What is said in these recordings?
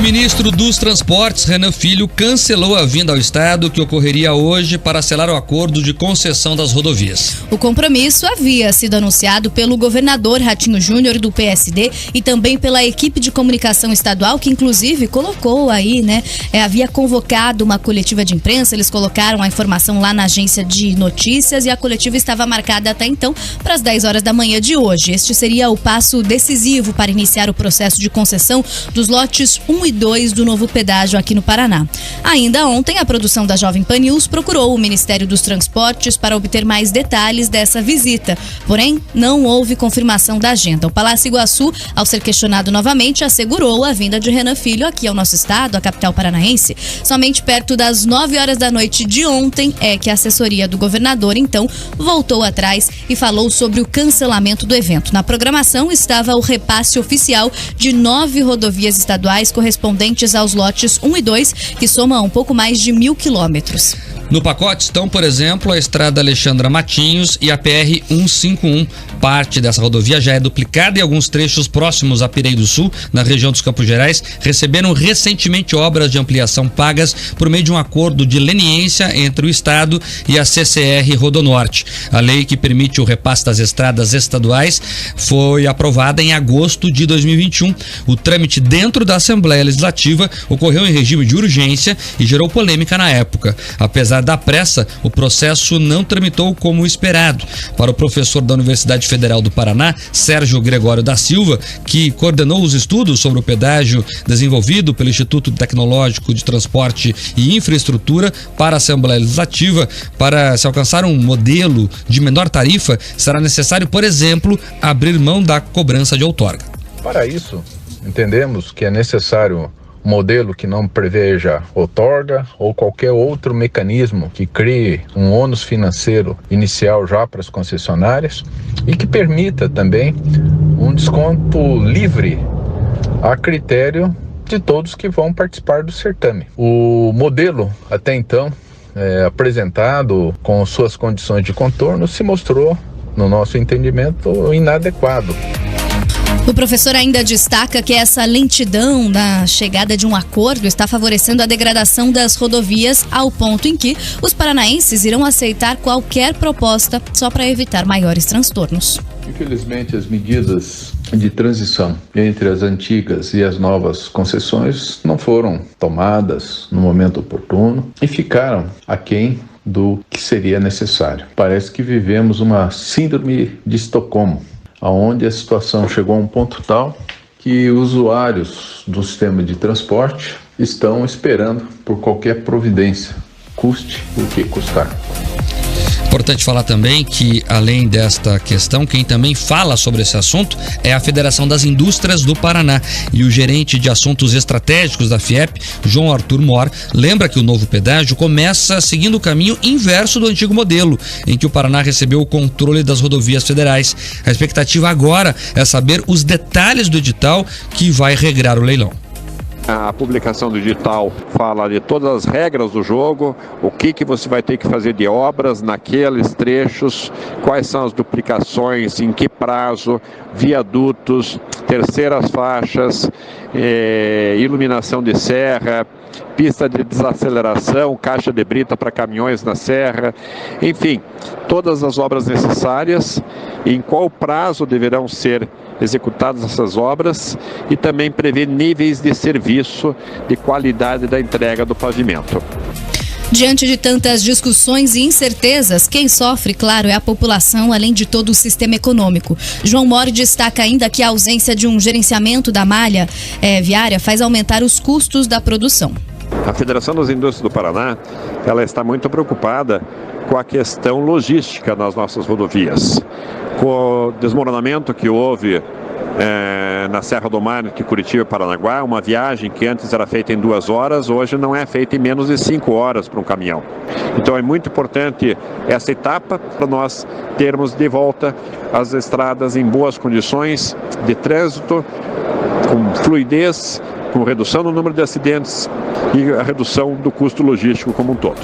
ministro dos Transportes, Renan Filho, cancelou a vinda ao estado que ocorreria hoje para selar o acordo de concessão das rodovias. O compromisso havia sido anunciado pelo governador Ratinho Júnior do PSD e também pela equipe de comunicação estadual, que inclusive colocou aí, havia convocado uma coletiva de imprensa. Eles colocaram a informação lá na agência de notícias e a coletiva estava marcada até então para as 10 horas da manhã de hoje. Este seria o passo decisivo para iniciar o processo de concessão dos lotes 1 e 2 do novo pedágio aqui no Paraná. Ainda ontem, a produção da Jovem Pan News procurou o Ministério dos Transportes para obter mais detalhes dessa visita. Porém, não houve confirmação da agenda. O Palácio Iguaçu, ao ser questionado novamente, assegurou a vinda de Renan Filho aqui ao nosso estado, a capital paranaense. Somente perto das 9 horas da noite de ontem é que a assessoria do governador, então, voltou atrás e falou sobre o cancelamento do evento. Na programação estava o repasse oficial de 9 rodovias estaduais correspondentes aos lotes 1 e 2, que somam um pouco mais de 1.000 quilômetros. No pacote estão, por exemplo, a estrada Alexandra Matinhos e a PR-151. Parte dessa rodovia já é duplicada e alguns trechos próximos a Pirei do Sul, na região dos Campos Gerais, receberam recentemente obras de ampliação pagas por meio de um acordo de leniência entre o Estado e a CCR Rodonorte. A lei que permite o repasse das estradas estaduais foi aprovada em agosto de 2021. O trâmite dentro da Assembleia Legislativa ocorreu em regime de urgência e gerou polêmica na época. Apesar da pressa, o processo não tramitou como esperado. Para o professor da Universidade Federal do Paraná, Sérgio Gregório da Silva, que coordenou os estudos sobre o pedágio desenvolvido pelo Instituto Tecnológico de Transporte e Infraestrutura para a Assembleia Legislativa, para se alcançar um modelo de menor tarifa, será necessário, por exemplo, abrir mão da cobrança de outorga. Para isso, entendemos que é necessário um modelo que não preveja outorga ou qualquer outro mecanismo que crie um ônus financeiro inicial já para as concessionárias e que permita também um desconto livre a critério de todos que vão participar do certame. O modelo, até então, apresentado com suas condições de contorno, se mostrou, no nosso entendimento, inadequado. O professor ainda destaca que essa lentidão na chegada de um acordo está favorecendo a degradação das rodovias ao ponto em que os paranaenses irão aceitar qualquer proposta só para evitar maiores transtornos. Infelizmente, as medidas de transição entre as antigas e as novas concessões não foram tomadas no momento oportuno e ficaram aquém do que seria necessário. Parece que vivemos uma síndrome de Estocolmo, onde a situação chegou a um ponto tal que usuários do sistema de transporte estão esperando por qualquer providência, custe o que custar. Importante falar também que, além desta questão, quem também fala sobre esse assunto é a Federação das Indústrias do Paraná. E o gerente de assuntos estratégicos da FIEP, João Arthur Mor, lembra que o novo pedágio começa seguindo o caminho inverso do antigo modelo, em que o Paraná recebeu o controle das rodovias federais. A expectativa agora é saber os detalhes do edital que vai regrar o leilão. A publicação do edital fala de todas as regras do jogo, o que você vai ter que fazer de obras naqueles trechos, quais são as duplicações, em que prazo, viadutos, terceiras faixas, iluminação de serra, pista de desaceleração, caixa de brita para caminhões na serra, enfim, todas as obras necessárias, em qual prazo deverão ser executadas essas obras e também prevê níveis de serviço de qualidade da entrega do pavimento. Diante de tantas discussões e incertezas, quem sofre, claro, é a população, além de todo o sistema econômico. João Mori destaca ainda que a ausência de um gerenciamento da malha viária faz aumentar os custos da produção. A Federação das Indústrias do Paraná, ela está muito preocupada com a questão logística nas nossas rodovias. Com o desmoronamento que houve na Serra do Mar, de Curitiba e Paranaguá, uma viagem que antes era feita em 2 horas, hoje não é feita em menos de 5 horas para um caminhão. Então é muito importante essa etapa para nós termos de volta as estradas em boas condições de trânsito, com fluidez, com redução no número de acidentes e a redução do custo logístico como um todo.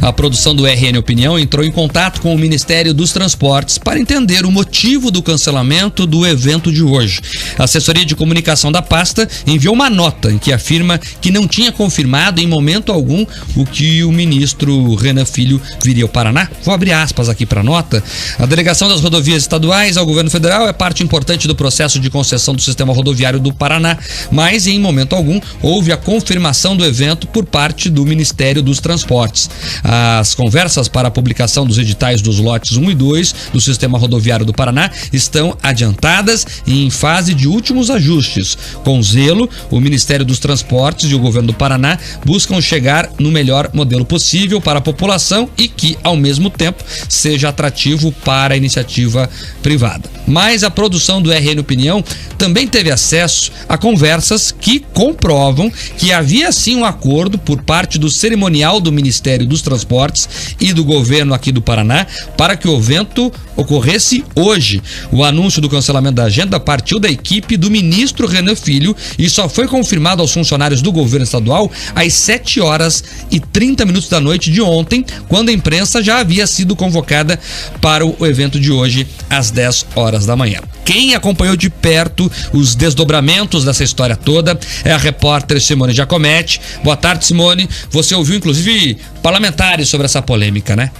A produção do RN Opinião entrou em contato com o Ministério dos Transportes para entender o motivo do cancelamento do evento de hoje. A assessoria de comunicação da pasta enviou uma nota em que afirma que não tinha confirmado em momento algum o que o ministro Renan Filho viria ao Paraná. Vou abrir aspas aqui para a nota. A delegação das rodovias estaduais ao governo federal é parte importante do processo de concessão do sistema rodoviário do Paraná, mas em momento algum houve a confirmação do evento por parte do Ministério dos Transportes. As conversas para a publicação dos editais dos lotes 1 e 2 do Sistema Rodoviário do Paraná estão adiantadas e em fase de últimos ajustes. Com zelo, o Ministério dos Transportes e o Governo do Paraná buscam chegar no melhor modelo possível para a população e que, ao mesmo tempo, seja atrativo para a iniciativa privada. Mas a produção do RN Opinião também teve acesso a conversas que comprovam que havia sim um acordo por parte do cerimonial do Ministério dos Transportes e do governo aqui do Paraná para que o evento ocorresse hoje. O anúncio do cancelamento da agenda partiu da equipe do ministro Renan Filho e só foi confirmado aos funcionários do governo estadual às 7h30 da noite de ontem, quando a imprensa já havia sido convocada para o evento de hoje às 10h da manhã. Quem acompanhou de perto os desdobramentos dessa história toda é a repórter Simone Giacometti. Boa tarde, Simone. Você ouviu, inclusive, parlamentares sobre essa polêmica, né?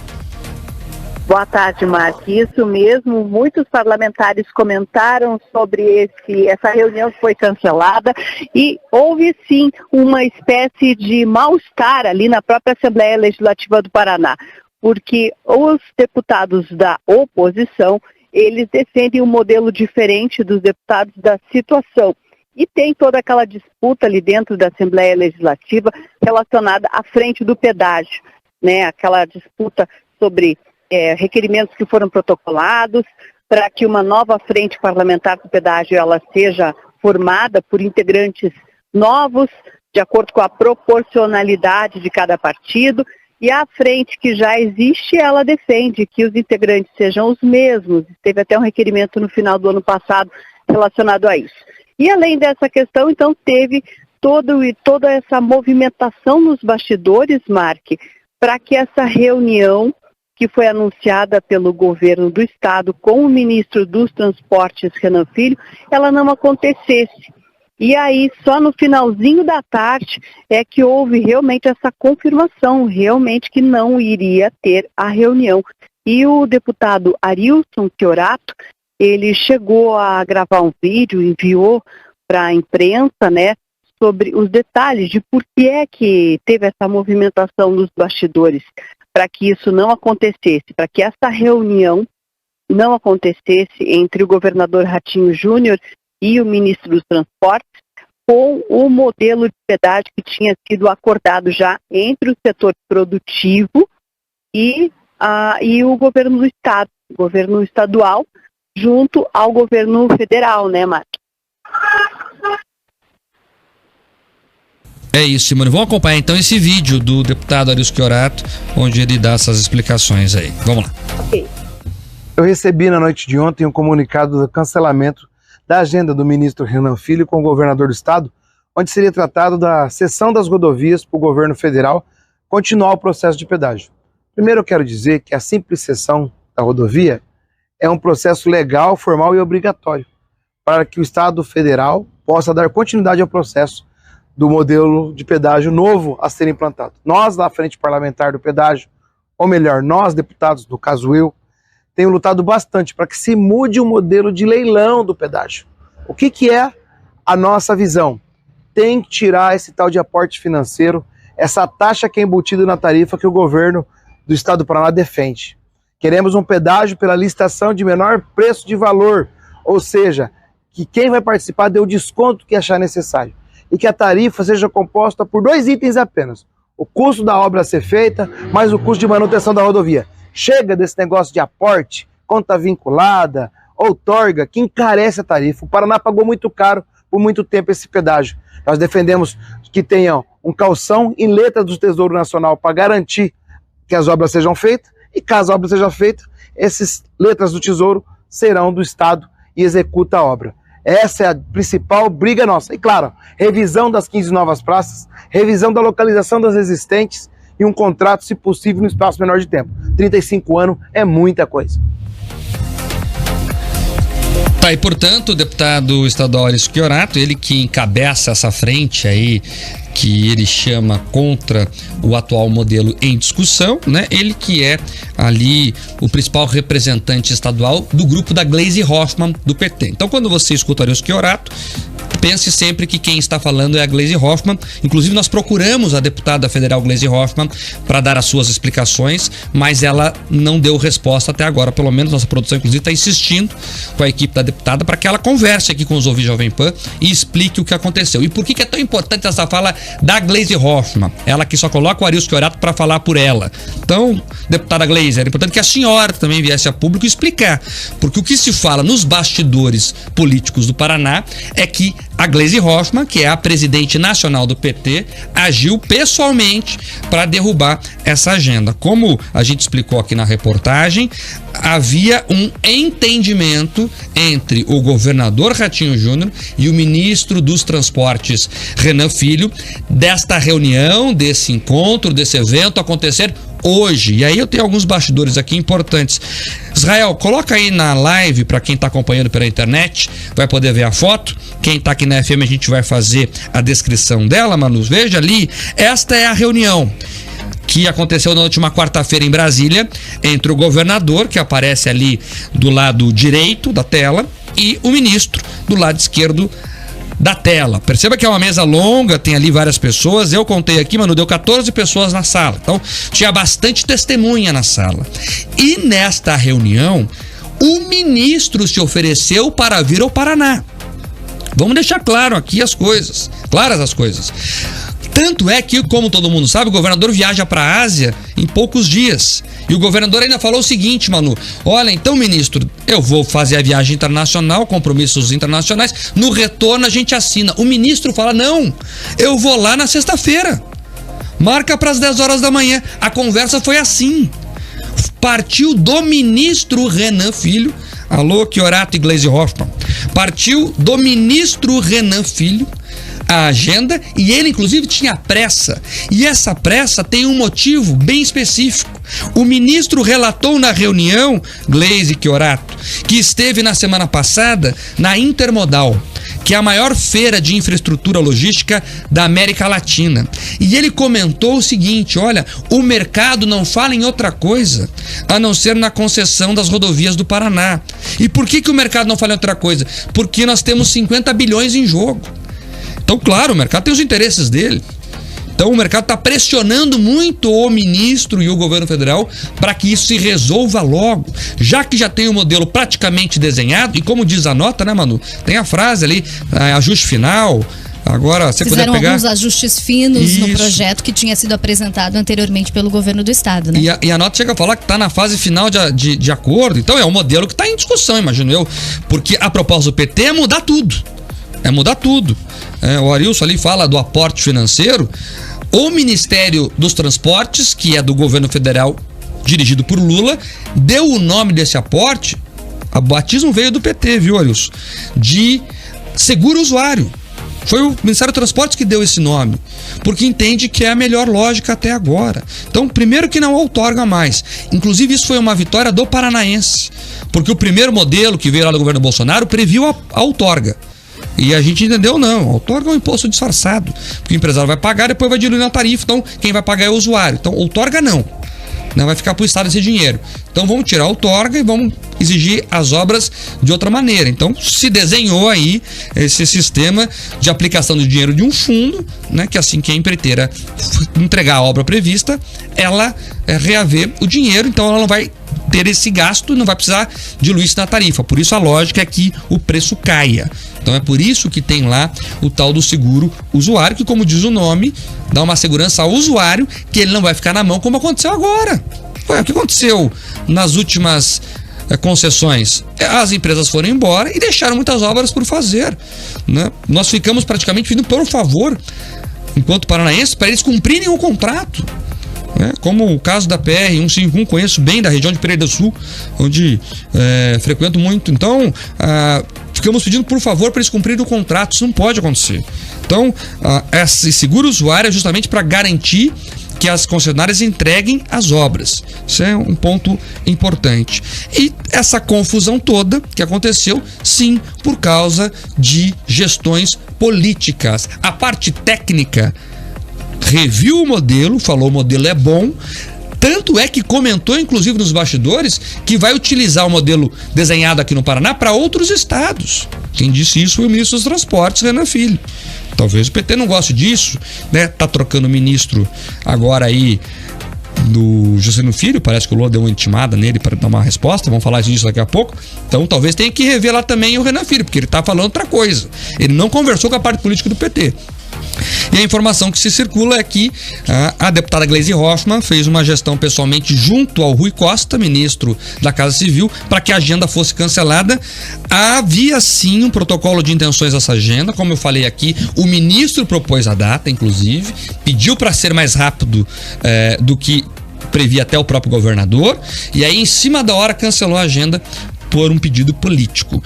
Boa tarde, Mark. Isso mesmo, muitos parlamentares comentaram sobre essa reunião que foi cancelada e houve sim uma espécie de mal-estar ali na própria Assembleia Legislativa do Paraná, porque os deputados da oposição, eles defendem um modelo diferente dos deputados da situação. E tem toda aquela disputa ali dentro da Assembleia Legislativa relacionada à frente do pedágio, né? Aquela disputa sobre requerimentos que foram protocolados para que uma nova frente parlamentar do pedágio ela seja formada por integrantes novos, de acordo com a proporcionalidade de cada partido. E a frente que já existe, ela defende que os integrantes sejam os mesmos. Teve até um requerimento no final do ano passado relacionado a isso. E além dessa questão, então, teve toda essa movimentação nos bastidores, Mark, para que essa reunião que foi anunciada pelo governo do estado com o ministro dos Transportes, Renan Filho, ela não acontecesse. E aí, só no finalzinho da tarde, é que houve realmente essa confirmação, realmente que não iria ter a reunião. E o deputado Arilson Chiorato, ele chegou a gravar um vídeo, enviou para a imprensa, né, sobre os detalhes de por que é que teve essa movimentação nos bastidores, para que isso não acontecesse, para que essa reunião não acontecesse entre o governador Ratinho Júnior e o ministro dos Transportes, com o modelo de pedágio que tinha sido acordado já entre o setor produtivo e o governo do estado, o governo estadual, junto ao governo federal, né, Marcos? É isso, Simone. Vamos acompanhar então esse vídeo do deputado Arilson Chiorato, onde ele dá essas explicações aí. Vamos lá. Ok. Eu recebi na noite de ontem um comunicado do cancelamento da agenda do ministro Renan Filho com o governador do estado, onde seria tratado da cessão das rodovias para o governo federal continuar o processo de pedágio. Primeiro eu quero dizer que a simples cessão da rodovia é um processo legal, formal e obrigatório para que o estado federal possa dar continuidade ao processo do modelo de pedágio novo a ser implantado. Nós, da Frente Parlamentar do Pedágio, ou melhor, nós, deputados, no caso eu, tenho lutado bastante para que se mude o modelo de leilão do pedágio. O que é a nossa visão? Tem que tirar esse tal de aporte financeiro, essa taxa que é embutida na tarifa que o governo do estado do Paraná defende. Queremos um pedágio pela licitação de menor preço de valor, ou seja, que quem vai participar dê o desconto que achar necessário. E que a tarifa seja composta por 2 itens apenas. O custo da obra a ser feita, mais o custo de manutenção da rodovia. Chega desse negócio de aporte, conta vinculada, outorga, que encarece a tarifa. O Paraná pagou muito caro por muito tempo esse pedágio. Nós defendemos que tenha um calção em letra do Tesouro Nacional para garantir que as obras sejam feitas, e caso a obra seja feita, essas letras do Tesouro serão do Estado e executa a obra. Essa é a principal briga nossa. E claro, revisão das 15 novas praças, revisão da localização das existentes e um contrato, se possível, no espaço menor de tempo. 35 anos é muita coisa. Tá, e portanto, o deputado estadual Arício Chiorato, ele que encabeça essa frente aí, que ele chama contra o atual modelo em discussão, né? Ele que é ali o principal representante estadual do grupo da Gleisi Hoffmann do PT. Então, quando você escuta Arício Chiorato, pense sempre que quem está falando é a Gleisi Hoffmann. Inclusive, nós procuramos a deputada federal Gleisi Hoffmann para dar as suas explicações, mas ela não deu resposta até agora. Pelo menos nossa produção, inclusive, está insistindo com a equipe da deputada para que ela converse aqui com os ouvintes Jovem Pan e explique o que aconteceu. E por que é tão importante essa fala da Gleisi Hoffmann? Ela que só coloca o Arício Chiorato para falar por ela. Então, deputada Gleisi, era importante que a senhora também viesse a público explicar, porque o que se fala nos bastidores políticos do Paraná é que a Gleisi Hoffmann, que é a presidente nacional do PT, agiu pessoalmente para derrubar essa agenda. Como a gente explicou aqui na reportagem, havia um entendimento entre o governador Ratinho Júnior e o ministro dos Transportes, Renan Filho, desta reunião, desse encontro, desse evento acontecer hoje. E aí eu tenho alguns bastidores aqui importantes. Israel, coloca aí na live para quem está acompanhando pela internet, vai poder ver a foto. Quem está aqui na FM, a gente vai fazer a descrição dela, Manu. Veja ali, esta é a reunião que aconteceu na última quarta-feira em Brasília, entre o governador, que aparece ali do lado direito da tela, e o ministro do lado esquerdo da tela. Perceba que é uma mesa longa, tem ali várias pessoas. Eu contei aqui, mano, deu 14 pessoas na sala. Então, tinha bastante testemunha na sala. E nesta reunião, o ministro se ofereceu para vir ao Paraná. Vamos deixar claro aqui as coisas, claras as coisas. Tanto é que, como todo mundo sabe, o governador viaja para a Ásia em poucos dias. E o governador ainda falou o seguinte, Manu: olha, então, ministro, eu vou fazer a viagem internacional, compromissos internacionais, no retorno a gente assina. O ministro fala: não, eu vou lá na sexta-feira. Marca para as 10 horas da manhã. A conversa foi assim. Partiu do ministro Renan Filho. Alô, Chiorato e Gleisi Hoffmann. Partiu do ministro Renan Filho a agenda, e ele inclusive tinha pressa, e essa pressa tem um motivo bem específico. O ministro relatou na reunião, Gleisi Chiorato, que esteve na semana passada na Intermodal, que é a maior feira de infraestrutura logística da América Latina, e ele comentou o seguinte: olha, o mercado não fala em outra coisa a não ser na concessão das rodovias do Paraná. E por que o mercado não fala em outra coisa? Porque nós temos 50 bilhões em jogo. Então, claro, o mercado tem os interesses dele. Então, o mercado está pressionando muito o ministro e o governo federal para que isso se resolva logo, já que já tem o modelo praticamente desenhado. E como diz a nota, né, Manu? Tem a frase ali, ajuste final. Agora, você fizeram poder pegar alguns ajustes finos no projeto que tinha sido apresentado anteriormente pelo governo do estado, né? E a nota chega a falar que está na fase final de acordo. Então, é um modelo que está em discussão, imagino eu. Porque a proposta do PT é mudar tudo. É mudar tudo. O Arilson ali fala do aporte financeiro. O Ministério dos Transportes, que é do governo federal, dirigido por Lula, deu o nome desse aporte, o batismo veio do PT, viu, Arilson? De seguro usuário. Foi o Ministério dos Transportes que deu esse nome, porque entende que é a melhor lógica até agora. Então, primeiro que não outorga mais. Inclusive, isso foi uma vitória do paranaense, porque o primeiro modelo que veio lá do governo Bolsonaro previu a outorga. E a gente entendeu, não, outorga é um imposto disfarçado, porque o empresário vai pagar, depois vai diluir na tarifa, então quem vai pagar é o usuário. Então, outorga não vai ficar para o Estado esse dinheiro. Então vamos tirar a outorga e vamos exigir as obras de outra maneira. Então se desenhou aí esse sistema de aplicação do dinheiro de um fundo, né, que assim que a empreiteira entregar a obra prevista, ela reaver o dinheiro, então ela não vai ter esse gasto, não vai precisar diluir isso na tarifa. Por isso a lógica é que o preço caia. Então é por isso que tem lá o tal do seguro usuário, que, como diz o nome, dá uma segurança ao usuário, que ele não vai ficar na mão como aconteceu agora. O que aconteceu nas últimas concessões? As empresas foram embora e deixaram muitas obras por fazer, né? Nós ficamos praticamente pedindo por favor, enquanto paranaenses, para eles cumprirem o contrato. Como o caso da PR-151, conheço bem, da região de Pereira do Sul, onde frequento muito. Então, ficamos pedindo por favor para eles cumprirem o contrato. Isso não pode acontecer. Então, esse seguro usuário é justamente para garantir que as concessionárias entreguem as obras. Isso é um ponto importante. E essa confusão toda que aconteceu, sim, por causa de gestões políticas. A parte técnica reviu o modelo, falou o modelo é bom, tanto é que comentou, inclusive nos bastidores, que vai utilizar o modelo desenhado aqui no Paraná para outros estados. Quem disse isso foi o ministro dos Transportes, Renan Filho. Talvez o PT não goste disso, né? Tá trocando o ministro agora aí do Juscelino Filho, parece que o Lula deu uma intimada nele para dar uma resposta, vamos falar disso daqui a pouco. Então talvez tenha que rever lá também o Renan Filho, porque ele tá falando outra coisa. Ele não conversou com a parte política do PT. E a informação que se circula é que a deputada Gleisi Hoffmann fez uma gestão pessoalmente junto ao Rui Costa, ministro da Casa Civil, para que a agenda fosse cancelada. Havia sim um protocolo de intenções dessa agenda, como eu falei aqui, o ministro propôs a data, inclusive, pediu para ser mais rápido do que previa até o próprio governador, e aí em cima da hora cancelou a agenda por um pedido político.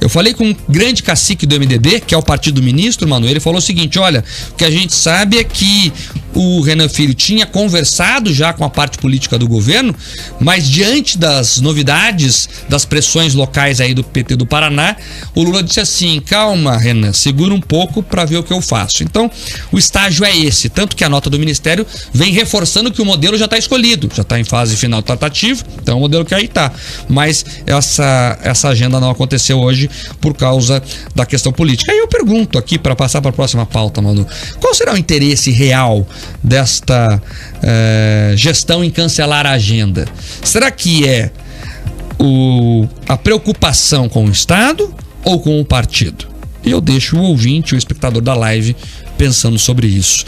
Eu falei com um grande cacique do MDB, que é o partido do ministro, Manu, ele falou o seguinte: olha, o que a gente sabe é que o Renan Filho tinha conversado já com a parte política do governo, mas diante das novidades, das pressões locais aí do PT do Paraná, o Lula disse assim: calma, Renan, segura um pouco para ver o que eu faço. Então, o estágio é esse, tanto que a nota do Ministério vem reforçando que o modelo já está escolhido, já está em fase final tratativa, então é o modelo que aí está. Mas essa agenda não aconteceu hoje por causa da questão política. Aí eu pergunto aqui, para passar para a próxima pauta, Manu, qual será o interesse real desta gestão em cancelar a agenda? Será que é a preocupação com o Estado ou com o partido? E eu deixo o ouvinte, o espectador da live, pensando sobre isso.